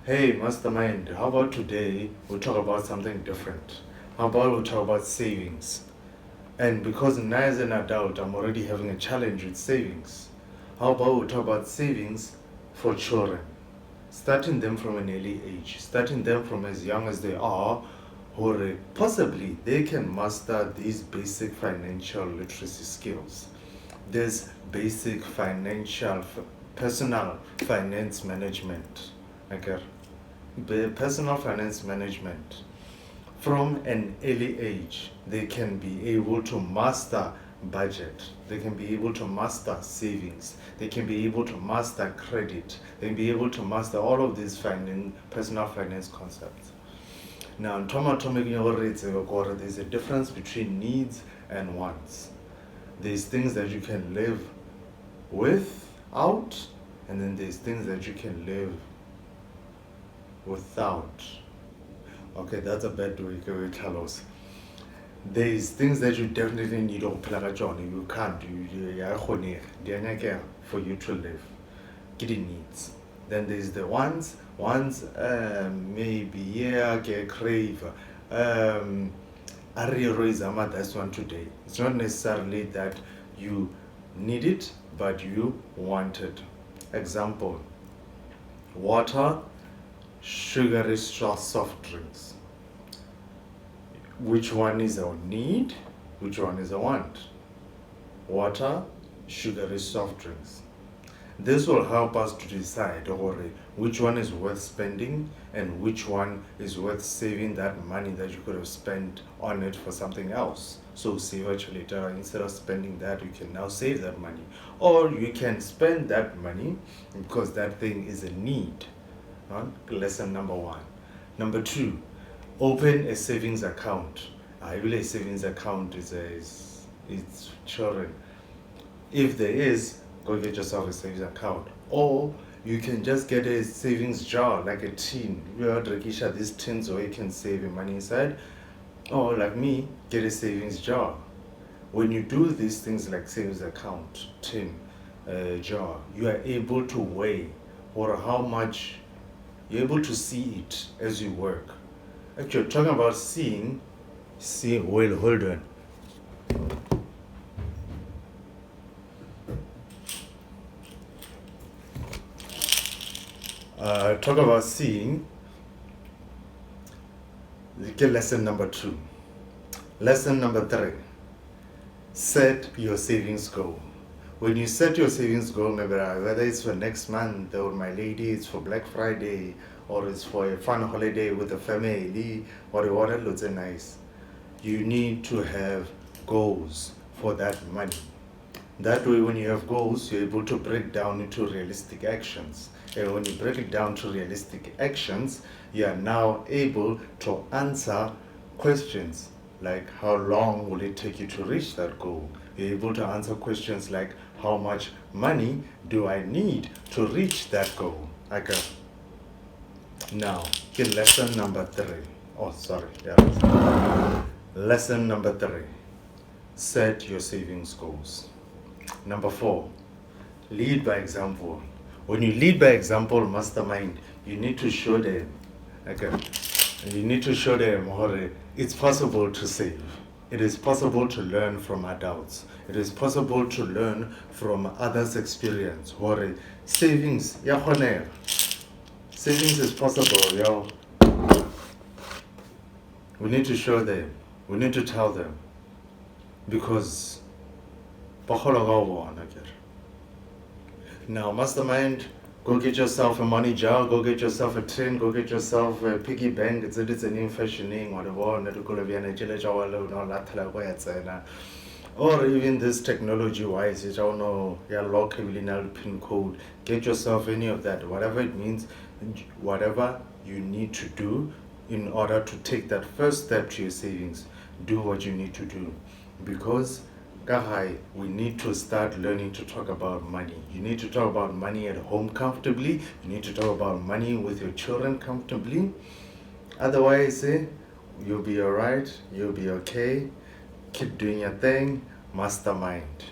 Hey, mastermind, how about today we talk about something different? How about we talk about savings? And because now as an adult, I'm already having a challenge with savings. How about we talk about savings for children? Starting them from an early age, starting them from as young as they are, or possibly they can master these basic financial literacy skills. There's basic personal finance management. Okay, personal finance management from an early age. They can be able to master budget, they can be able to master savings, they can be able to master credit, they can be able to master all of these personal finance concepts. Now in there's a difference between needs and wants. There's things that you can live without, and then there's things that you can live without. Okay, that's a bad way to tell us. There's things that you definitely need to plug on. You can't. For you to live. Get the needs. Then there's the wants. Wants maybe get crave. I realize that's one today. It's not necessarily that you need it, but you want it. Example: water, sugary soft drinks. Which one is a need? Which one is a want? Water, sugary soft drinks. This will help us to decide which one is worth spending and which one is worth saving that money that you could have spent on it for something else. So save it later. Instead of spending that, you can now save that money. Or you can spend that money because that thing is a need. Lesson number one. Number two, open a savings account. I believe a savings account is children. If there is, go get yourself a savings account. Or you can just get a savings jar, like a tin. You know, these tins where you can save your money inside. Or like me, get a savings jar. When you do these things like savings account, tin, jar, you are able to weigh or how much you're able to see it as you work. Actually, talking about seeing, well, hold on. Talk about seeing. Get lesson number 2. Lesson number 3. Set your savings goal. When you set your savings goal, maybe whether it's for next month or my lady, it's for Black Friday, or it's for a fun holiday with the family, or what looks nice, you need to have goals for that money. That way, when you have goals, you're able to break down into realistic actions. And when you break it down to realistic actions, you are now able to answer questions like how long will it take you to reach that goal? You're able to answer questions like how much money do I need to reach that goal? Okay. Now, get lesson number 3. Oh, sorry. Yeah. Lesson number 3. Set your savings goals. Number 4. Lead by example. When you lead by example, mastermind, you need to show them. Okay. You need to show them how it's possible to save. It is possible to learn from adults. It is possible to learn from others' experience. Savings, savings is possible, yo. We need to show them. We need to tell them. Because now, mastermind, go get yourself a money jar, go get yourself a tin, go get yourself a piggy bank. It's a new fashioning, whatever. Or even this technology-wise, you don't know your local pin code. Get yourself any of that, whatever it means, whatever you need to do in order to take that first step to your savings. Do what you need to do, because we need to start learning to talk about money. You need to talk about money at home comfortably. You need to talk about money with your children comfortably. Otherwise, you'll be alright. You'll be okay. Keep doing your thing. Mastermind.